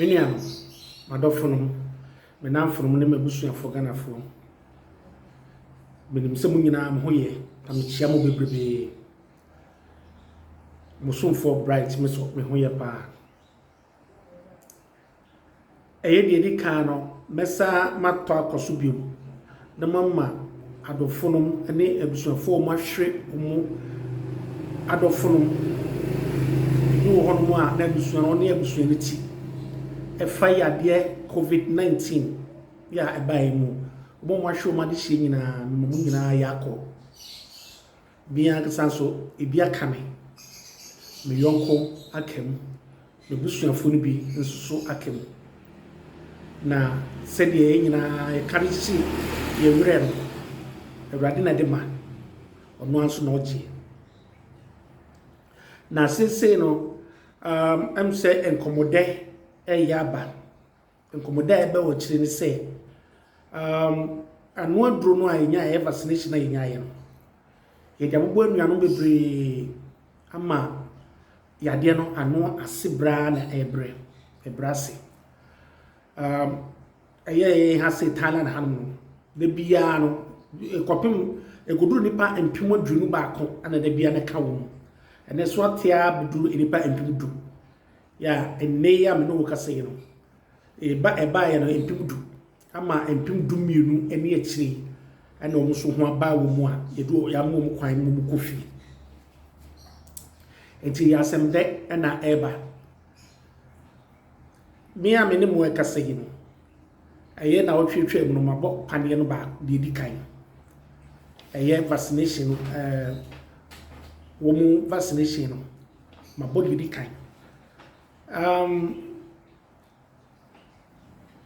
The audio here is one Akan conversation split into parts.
Miniam, Madophonum, Menam from Nemebusu for Ghana for Minim Semunam Hoye, Tamichamu Bibi Musum for bright, Miss Mehoya Pa. A yedi cano, Messa Matwa Cosubium, the mamma, Adophonum, and a ebusu for my shriek, Adophonum. You want more than only opportunity. A fire dear COVID-19. Ya, a buy mu. One show my dishing in a Mumina Yako. Bianca Sanso, a beer coming. My uncle Akem, the Bushman Funibi, and so Akem. Na said ye in a carriage see, ye ran a radina demand, or no answer no G. Na since no. I'm say enkomode yaba enkomode ebe wo kire ni say anu aduro no anya vaccination anya ye no ye dia bobo anuanu bebre ama yade no anu asebra na ebrase eye ha se Thailand hanu de bia no ekopem egoduru nipa empimo aduru ba ko ana de bia na ka wo ene so atia beduru enipa empimudu ya enne ya me no kase no eba ya no empimudu ama empimudu mienu ene akiri ene omo so ho aba wo mu a yedu ya mo mu kwan mu kofi enti ya semde ena eba me a me ne mo kase no eye na otwetwe mu no mabo pane no ba de di kan eye vaccination womu vaccination no my body di kan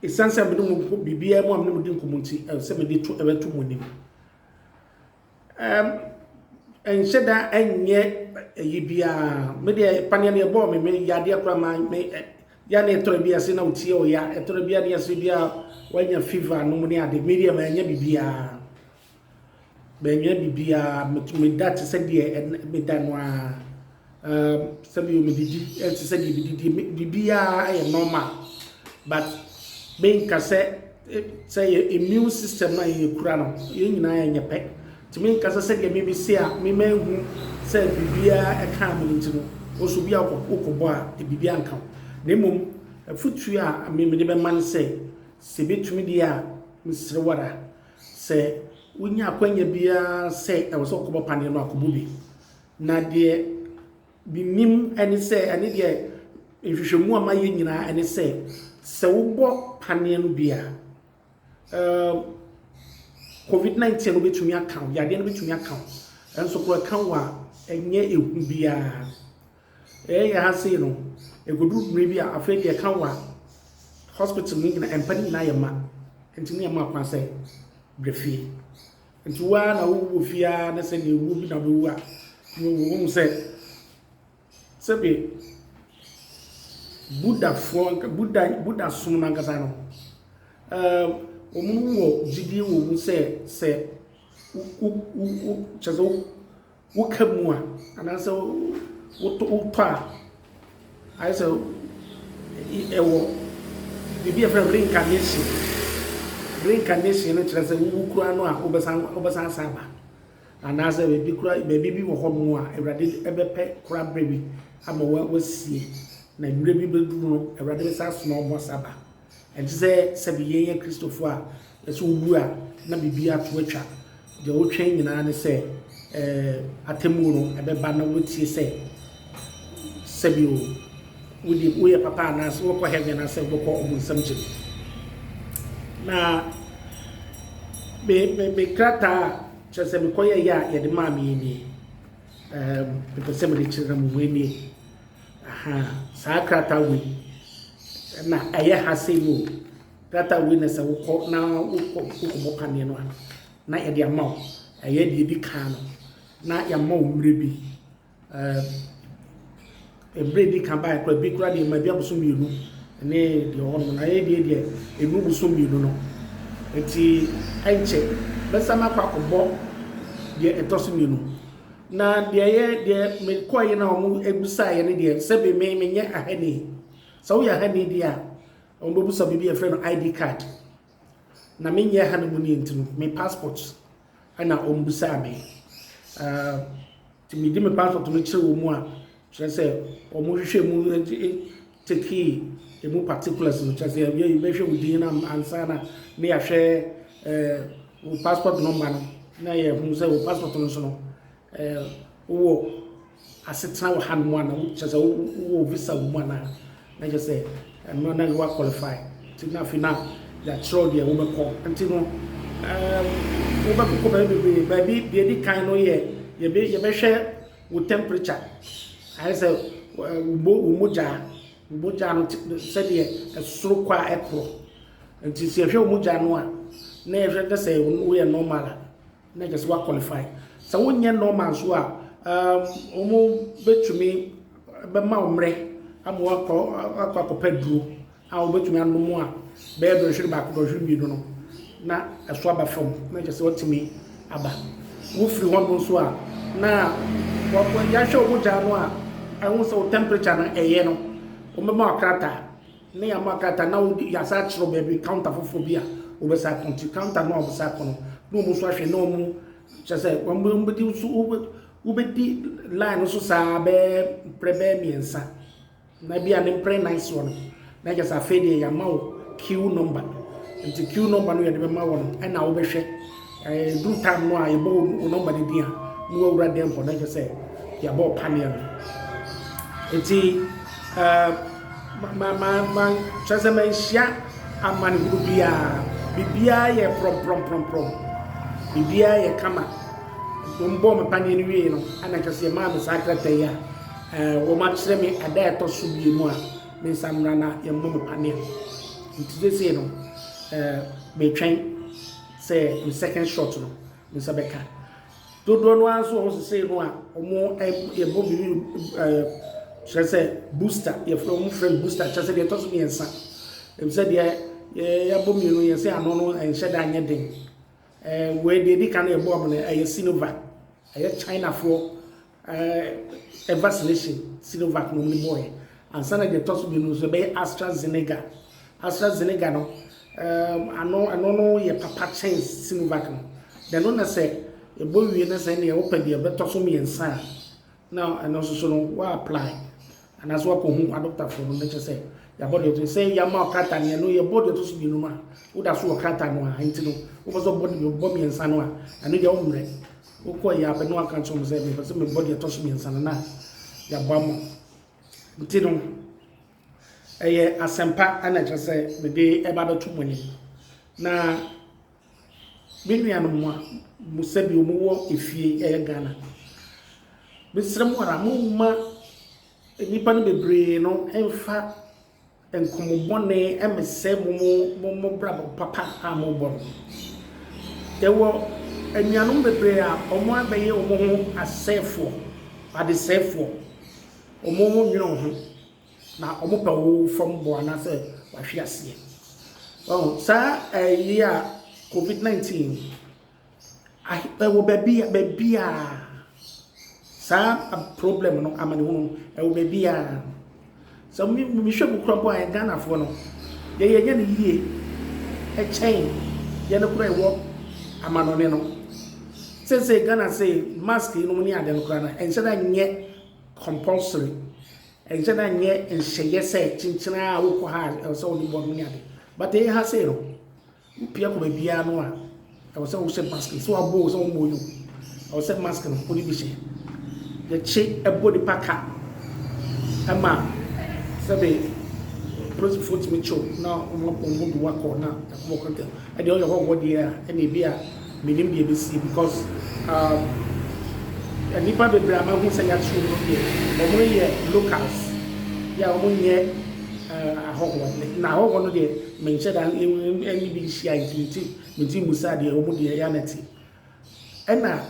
essence am no bibia mu am no di nkomunti se me di to ebeto monim ensheda enye yibia me de panel ne bo me yade akra ma me ya na etoro bia se na utie o ya etoro bia ne se bia wanya fever no mu ne ade media ma nya bibia benye bibia me dat se de me danwa sabi o me didi e se de bibia e normal but ben ka say immune system na ye kura no ye nyina ya nyepe ti men ka say de me bi se a me mahu say bibia e ka mo ntino o so bia okobo a bibia nka na mom futu a me de be man say se betumi dia misre wara say wonya akwanya bia say e wo so okobo pane no akobo bi na de binim ani say ani de ehwehwemu ama ye nyina ani say se wo pane no bia COVID-19 no betumi account ya de no betumi account enso ko account wa enye ehu bia ya ha say no egodu mre bia afa de account wa hospital ni na empani na yema enti ni yema kwa say brefi enti wa na wo fia na se ni wo bi na wo a wo say sebe Buddha sum na ngasa no omu wo jidi wo se u chazo wo kamu a ana se wo to a ai se ewo bibi e from reincarnation no chese wo kura no a obesan saba ana se bibi kura bibi wo ho no a ewrade ebepe kura brebi ama wo sie na nwure bi beduru no ewrade be sa so no mo saba enti se biye ye Christopher a eso wu a na bibi ato atwa de wo twen nyina ne se atemu no ebeba na wotie se bi o wudi wo ye papa na so wo ko heaven na se wo ko omunsam je na be krata chese me koye ya ye de ma mi ni be se me chira mu ni aha sa krata wi na aye ha se wo krata wi na se wo ko na wo ko pane no na ye de amaw aye de di kan no na ya maw mre bi emre di kan ba ko bi kura de ma bia boso mienu ne de ho no na ye de enu boso mienu no enti anche besama kwa kobo de etoso mienu na de ye de me koye na omu egusa ye ne de sebe me nya ahani so ya ahani dia ombebusa bibi e friend ID card na menye ha no mu ni ntino me passport ana ombusa me ti mi di me passport no kire wo mu a kire se omo hwehwe mu take emu particulars no kire se ye be hwe wo din na ansa na me ya hwe wo passport number no na ye hu se wo passport no so no wo asetena wo han mu ana kire se wo visa wo mu ana na kire se no na you qualify ti na fina ya throw there wo be ko anti no wo ba ko baby di kan no ye be hwe wo temperature I say wo moja no se de soro kwa ekro anti se hwe wo moja no a na ye hwe se wo ye normal na just wa qualify so wo nye normal so a omo betumi be ma omre amu akọ pedro a wo betumi anomu a be do hwe ba ko hwe bi no na aso aba fam na just watimi aba wo free one no so a na wo ya hwe wo moja no a I so temperature na eye no o me ma krata ne ya ma krata na wo ya sa chiro baby counter fofobia wo be sa konti counter no wo sa kono no mo so ahwe no mo chese wo be di so wo be di line so sa be prebe miensa na bia ne pre nice one na just afede ya ma wo queue number nti queue number no ya de be ma wo no na wo be hwe do time no a ye bo number de dia no wo wura dem for na just say ya bo panel eti chase men hia amani bibia ye prom bibia ye kama dombo me pani ni wie no ana chase ma me sakrata ya wo ma kire me ada eto so bi mu a me samra na ye mo me pani enti se no me twen say in second shot no me sabeka dodo no anso ho se no a omo ye bo bi chese booster ye from friend booster chese de to so mi ensa em se de ya bo mi no ye se ano no en hye da anye den we de di kan e bo mo ne Sinovac China for vaccination Sinovac no ni boy ansa na de to so bi no so be AstraZeneca no ano no ye papa chance Sinovac no de no na se e bo wi na se ne e opadi e be to so mi ensa now and also no wa apply and as what who doctor for no say ya body to say ya ma kata ne no ya body to so bi no ma wo da so kata no a nti no wo so body bo mi ensa no a anu ya umre wo ko ya be no aka chom say me so me body to so mi ensa na ya ba mo nti no eye asempa ana che say me de e ba do to moni na binua no mo a musabi wo wo efie e Ghana bisrem wara mumma nipa no bebre no emfa enkomobone emse mumu brabo papa amobon ewo enuanom bebre a omo abeye omo ho asefo adesefo omo ho nwiro ho na omo pa wo from bo na se wahwe ase sa a COVID-19 ewo bebia sa a problem no amani hono e wo bebia so mi hwe bukro bo an Ghana fo no ye ne yie e chain ye ne kura e wo amanone no se Ghana say mask no ni ade no kura na en da nye compulsory en da nye en sheye se chinchina a wo ko ha so ni bo ni ade but e ha say no pia ko bebia no a e wo se wo se mask so abo so mo yo e wo se mask no ko di bi she the che ebody paka ama sabe prose foot me cho na omo do wako na mo ko tell e dey your work there and e bia minim be see because nipa be bra ma hu say ya true no be omo ye locals ya omo ye ahogwo na ahogwo no de menche da any bi shia intimity menti musa de omo de ya nati ena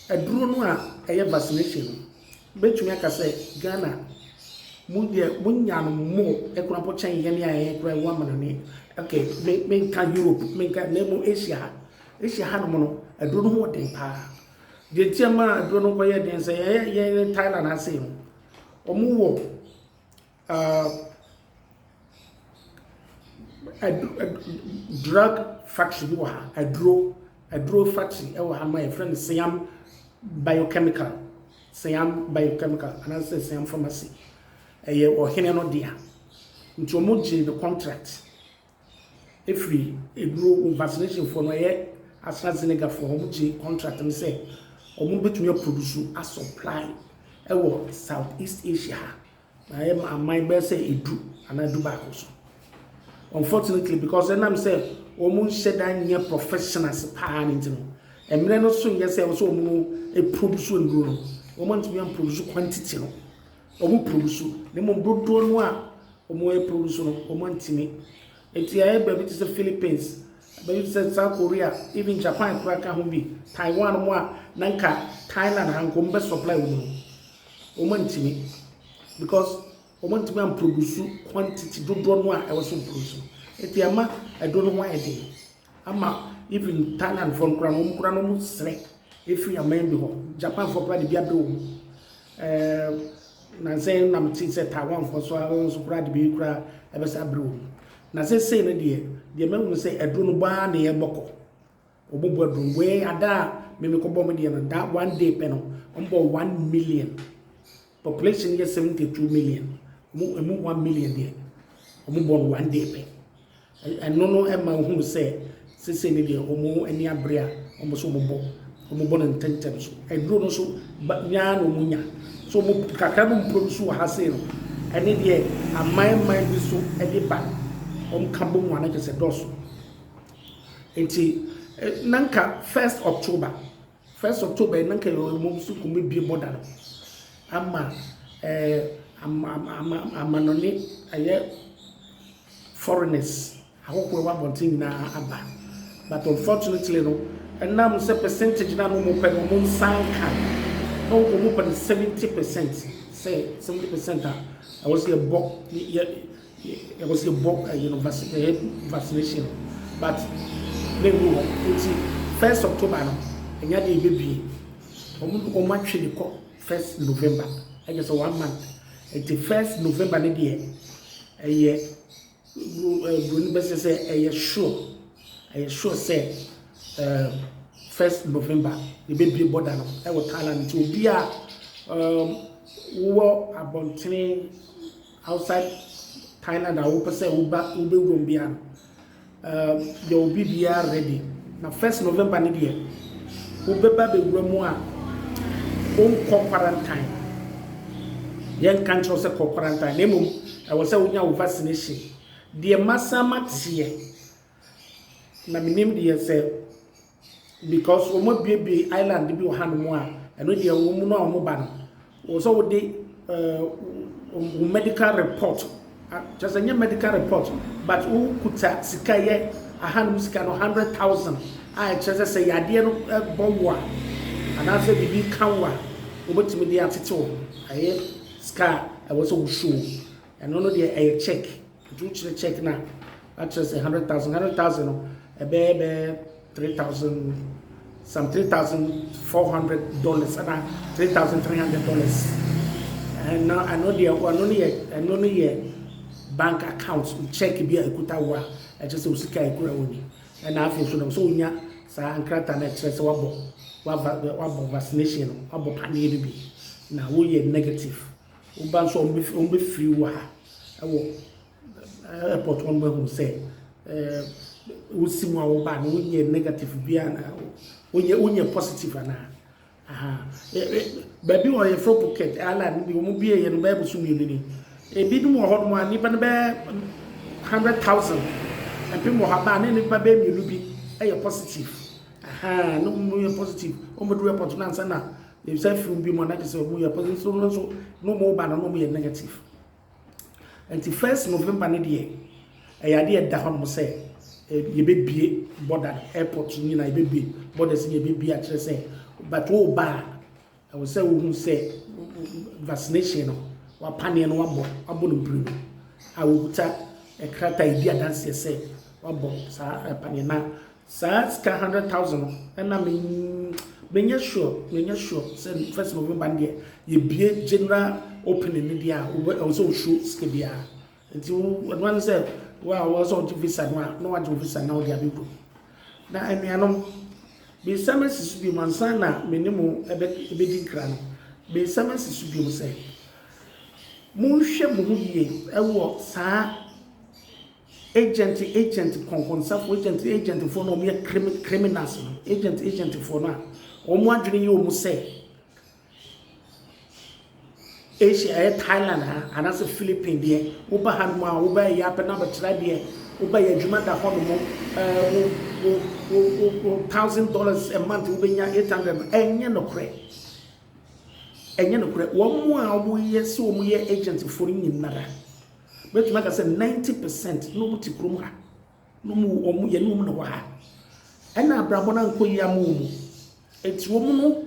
aduro no a eye vaccination betumi aka say Ghana mu de munya no mo ekura po chen ye ne aye ekura wa manane okay me ka Europe me ka nemo Asia ha no no aduro no mo den pa de tiama aduro no ko ye den say ye Thailand ase omo wo drug factory bi wa ha adro factory e wa ha my friend Siam biochemical and I say Siam pharmacy e ohene no dia nti omo gye the contract every adro vaccination for no ye AstraZeneca for omo gye contract and say omo betumi produce a supply e wo Southeast Asia na e my best say edu and I do back also. Unfortunately, because then I'm saying, omo shedan nye professionals pa nti no. Emre no so nye say so omo e produce nduro no. Omo ntimi am produce quantity no. Omo produce, ne mo dodo no a omo e produce no, omo ntimi. Enti aye ba bi to Philippines, ba bi to South Korea, even Japan kwa ka ho bi, Taiwan mo a nanka Thailand hanko mbe supply omo. Omo ntimi because omo ntimi am produce quantity dodo no a e was produce. Eti ama I don't know why I did. Ama even Thailand from kura no sre if you amend ho Japan for pra de bia do na say na mti say Taiwan for so kura de bi kura e be sa bro na say no de me say edo no ba na ye boko obobo edo we ada me ko bo me de no that one day pe no ombo 1 million population is 72 million mu 1 million there omo born one day pe and no Emma who say ni de omo ani abrea omo so omo bo no tentem so edro no so nya no munya so mo kakra no produce ha say no ene de amai bi so e de ba om kabo mu ana kese doso enti nanka 1st October nanka mo so ko me bi border no ama amanoni aye foreigners ahokwe wa bontin na aba but unfortunately no enam say percentage na no mo pe no mo sanka no mo pe 70% say 70% I was a book university vaccination but they go until 1st October no enya dey baby o ma twe de ko 1st November I guess 1 month until 1st November ne dey Bruni best say sure say 1st November the baby border no I will Thailand to be a wo abontene outside Thailand I will say ube rombia there will be ready na 1st November ne dey ube ba be wuramu a on quarantine yen kan cho say quarantine nemum I will say unya vaccination the masama tie na minim de say because omo bie island bi o han mo a eno de wo mu na omo ba no wo so wo de medical report just a medical report but who kuta sika ye ahan sika no 100,000 I just say yade no bowa ana say bibi kanwa obotimi de atete aye sika I was so sure and no de check do check na at just 100,000 a baby 3,000 some $3,400 and $3,300 and now I know the only bank account check be a kuta wa I just usika ikura woni and I feel so nya sa ankrata na express wabo vaccination wabo paneli bi na wo ye negative wo ban so on be free wa awo airport one who say wo simu a wo ba no ye negative bia na wo positive ana baby or a fro pocket ala ni bi wo bi ye no ba busu mi ni e bi dum ho do ani ba no be 100,000 and people have ba ni ba be mi bi e positive no mo ye positive o mo do report na answer na e say film bi mo na ke say mo ye positive so no mo ba no mo ye negative and the 1st November ne de e ya de da hon mo say ye be bie border airport ni na ye be bie borders ye be bie a kire say but wo ba I will say who say vaccination no wa pane no abo no bru I will put a krata idea dance say wabo sa pane na sa 100,000 and na me sure say 1st November there ye bie general opening ni dia also show skebia until one say wa so visa no wa visa na o dia bibu na anuanom be sama sisu bi mansa na menimu ebe di kra no be sama sisu bi mo se mo hwe mo yie ewo saa agent konkonsafo agent for no me criminals no agent for no o mo adwene ye o mo se Asia Thailand and as a Philippine dear uba han ma uba ya pe na betra dear uba ya dwuma da ho no $1,000 a month uba nya 800 enye no kre wo mo a wo ye se wo ye agent for nyinara but make say 90% no muti krom ha no mu omu ye no mu no wa ha ena abrabo na nkoyi amu eti wo mu no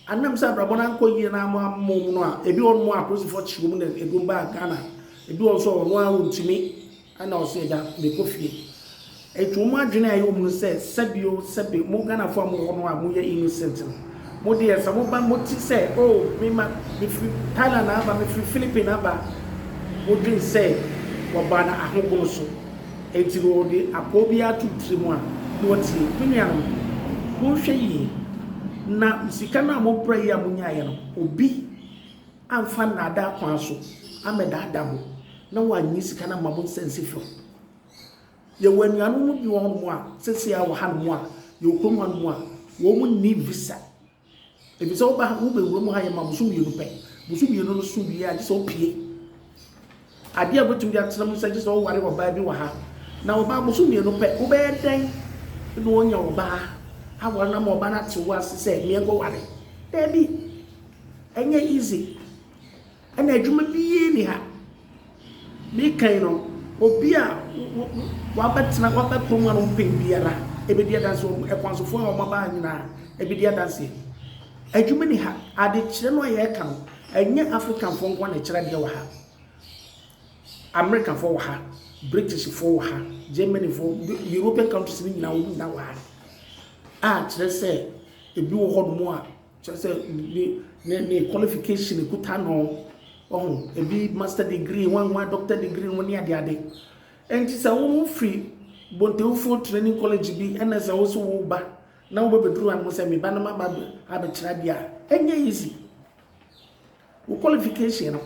anam sa abrabo na nkoyi na amu no a ebi on mo approach for chiwo na egumba Ghana ebi also no a wontumi ana o se da me kofie eti wo mu adwene ayo mu se sebi mo Ghana fo mo no a mo ye innocent mo de esa mo ba mo ti se oh me ma me free Thailand na ba me free Philippines na ba mo din se wo ba na ahogono so eti wo de akobia tutri mu a no ti pinuano mo hwe yi na sika na mo pray ya munya ye no obi amfa na da kwan so ameda adamo na wanyi sika na mabo sense fo ye wanuano mu bi won mo a sese ya wo han mo a ye okrom han mo a wo mu ni visa e visa oba wo be wo mu ha ye ma musu mienu pe musu mienu no su bi ya so pie ade abotum dia tsena mu sage so ware wo ba bi wa ha na wo ba musu mienu pe wo be den no wonya wo ba awon na mo ba na ti wa se me go ware baby enye easy ana adwuma biye ni ha mi kan no obi a wa betena wa be promo no pen biara ebe dia dance e kwanso fo o maba nyina ebe dia dance adwuma ni ha ade kire no ye kan enye African fo ngwa na kire dia wa ha American fo wa ha British fo wa ha Germany fo European countries ni nyina wo na wa ha kire se ebi wo hodo mo a kire se ni qualification ekuta no oh ebi master degree one doctor degree woni ade enti sa wo free Bontefo training college bi ena sa wo so wo ba na wo bedru an mo se me ba na ma ba be kira dia enye easy wo qualification no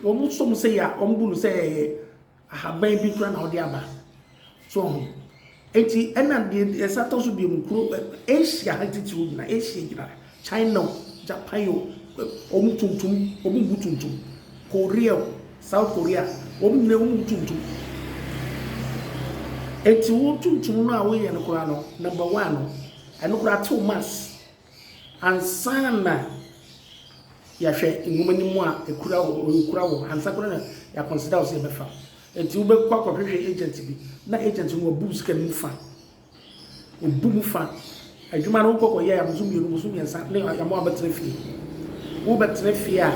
wo mo so mo se ya o mbulu se ahaban bi kura na odi aba so enti ena de esato so bi mu kuro Asia attitude na Asia gira China Japan yo omutuntum Korea South Korea omutuntum enti wo tuntum no a wo ye no kura no number 1 no eno kura 2 months ansana ya hwe ngumani mu a ekura wo ansa kura na ya consider o se befa enti wo be kwa hwehwe agent bi na agent wo boost kan mu fa o bu mu fa adwuma no kokko ye ya musu miensa ne ya mo abetre fie wo betre fie a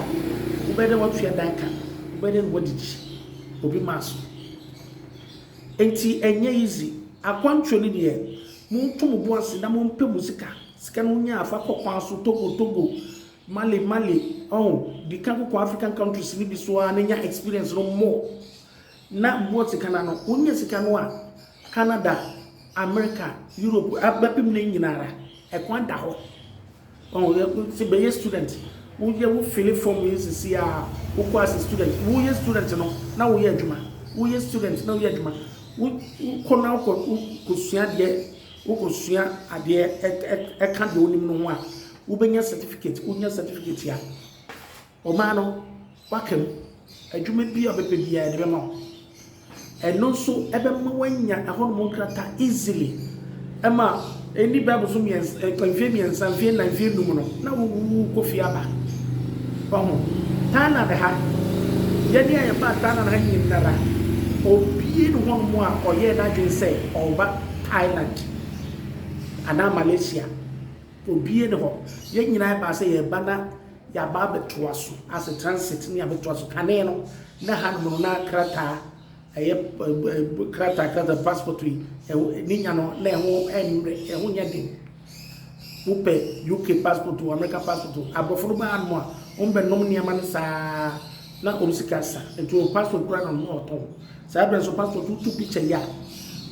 wo be de wo twa danka wo be de wo didi obi maso enti enye easy akwantwo ni de mu ntom bo ase na mu mpe musika sika no nya afa kokwa so Togo Mali oh the kanko African countries ni bi so a nya experience no more na mbo sika na no unya sika no a Canada America Europe abapim na nyinara ekwanda ho oh se be student wo ye wo fill form yes a wo ko as student wo ye student no na wo ye adwuma wo ye student na wo ye adwuma wo ko na ko sua de wo ko sua ade e ka de onim no ho a wo benya certificate wo nya certificate ya o ma no wakam adwuma bi obepe bia de be ma eno so ebe ma wanya ahono mo krata easily ema eni bible so miens convenience and fear na fear num no na wo ko fi aba oho tana de ha yedi aye ba tana na hanyi ndara obi no ho mo a oye na dwen say oba Thailand ana Malaysia obi ne ho ye nyina ba say ye bana ya ba beto aso as a transit ni abeto aso kane no na han mo na krata aye krata passport ni nya no na ho enre ho nya din upe UK passport to American passport abofo ba an mo a ombe nom niam ne sa na omsikasa nti passport kura na no oton sa bre so passport tu picture ya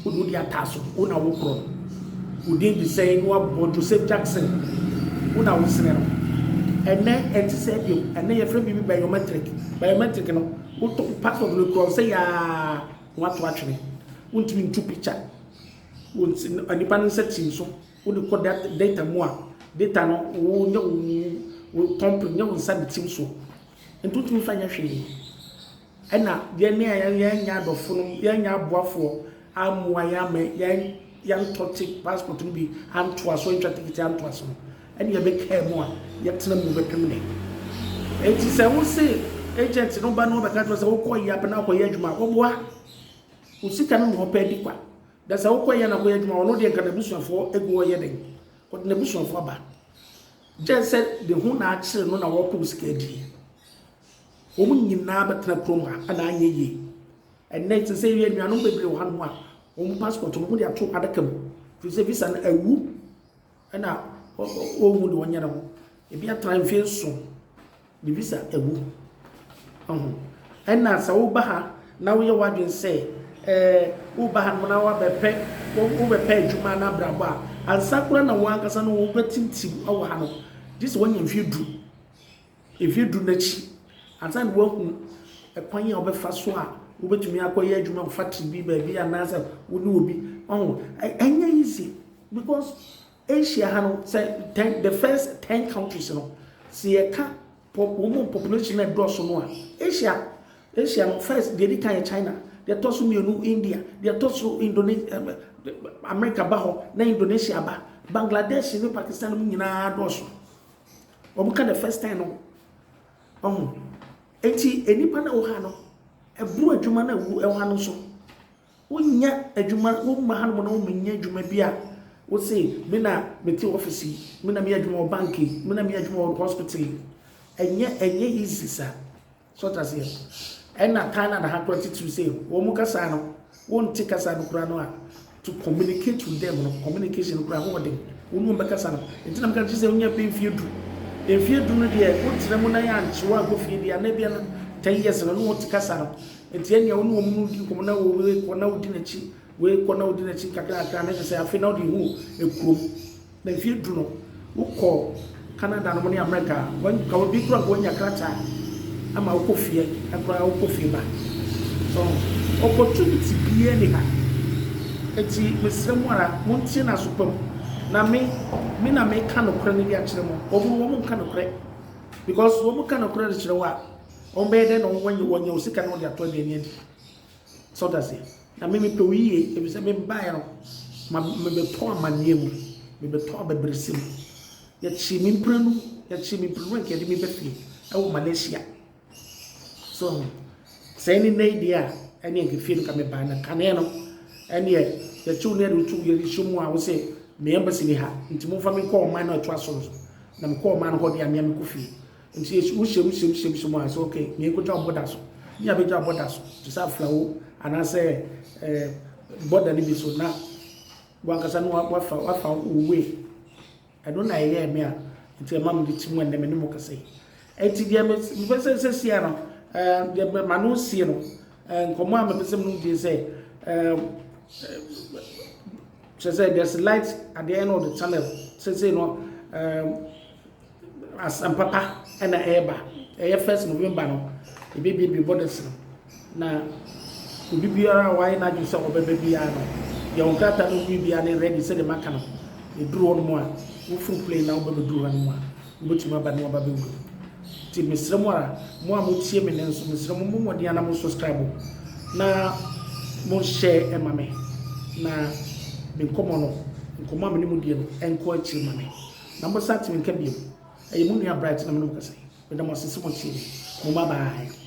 wo di ataso wo na wo kro wo dey be say no abo Joseph Jackson wo na wo sene no ene enti say bio ene ye frame bi biometric no wo to passport no kro say ya what atwene wo ntimi ntu picture wo anipa no setting so wo de ko data mo a data no wo nya wo company nya wo sa team so ntutumi fanya hwe ena de ne ya nya adofo no ya nya aboafo amua ya me ya ntote passport no bi anto aso ntwa ticket anto aso ene ya be care mo a ya tena mu be pemne enti se wo se agent no ba no be ka to se wo ko ya na ko ya adwuma ko boa usika no ho pa di kwa da se wo ko ya na ko ya adwuma ono de nka na busuafo egu wo ye den ko na busuafo ba je said the hu na akire no na wo ko usika di omu nyina betena krom ha ana anyeye enne se se wie nuanom bebre wo hanu a omu passport mo de ato adakam fi se visa na awu ana omu de wonyana ho ebi atra mfie so de visa awu enna sa wo ba ha na wo ye wadwen se wo ba ha na wa bepe wo bepe adwuma na brabo a ansakura na wo ankasa no wo betintim awo ha no this one mfie du if du na chi ansan wo hu ekwan ya obefa so a wo betumi akoye adwuma factory bi ba bi anasa wo ni obi enya easy because Asia hano say the first 10 countries no see e ka population na do so no a Asia no first they kan China they to so mienu India they to so Indonesia America ba ho na Indonesia ba Bangladesh ni Pakistan mu nyina do so obuka the first time no enti enipa na wo ha no ebru adwuma na wu ewa no so wonya adwuma wo ma ha no na wo menya adwuma bia wo say me na meti office me na me adwuma banki me na me adwuma hospital enye easy sa so that's it ena kana na ha 22 say wo mu kasa no wo nti kasa no kura no a to communicate with them no communication kura ho dem wo nu be kasa no enti na me ka say wonya pe mfiedu efiedu no de wo tire mu na ya nchewa go fie dia na bia no 10 years no wo tikasa no enti enya wo nu mu di ko na wo ko na wo di na chi we ko na wo di na chi kakra na say afi na wo di hu ekuro na efiedu no wo ko Canada no ne America wan ka wo bi kura ko nya krata ama wo ko fie akura wo ko fie ba so opportunity bia ni ha enti mesremu ara mo ntie na sopam na me na me ka no kra ne dia kire mo wo mo ka no kra because wo mo ka no kra kire wa o be de no wonye osika no dia to de ni so that's it na me pe wiye e bi se me ba ya no ma me be to amanie mu me be to abebresim ya chi mi mprenu nke de me be fi e wo Malaysia so say ni na idea ene nke fi no ka me ba na kane no ene ya chu ne ru chu ye shumu a wo se me embassy ni ha nti mo fa me call man na to aso na me call man ho dia me ko fi nti wo hye mo so okay me ko job border so ya be job border so to sa flawo ana say border ni bi so na wa kasa no wa fa uwe I don't know here me a nti mam di timu na me no kasa enti dia me pese se sia no dia manu sie no nkomo am pese no di say she said there's light at the end of the tunnel. Say no as papa and eba. First November no. The baby borders na ubi biara why na ju say obaby ya no. Ya onkata no ubi bia na ready say the maka no. E duru on mo a wo full play na obaby duru on mo a. Ubotuma ba no obaby wu. Ti mesremo ara mo a mo tie me nenso mesremo mo mo dia na mo subscribe na mo share e mame na me komo no nkomo amene mu die no enko achi mame na mo sat me nka biem ayi mu nua bright na me no kasa me da mo sese mo tie mo bye bye.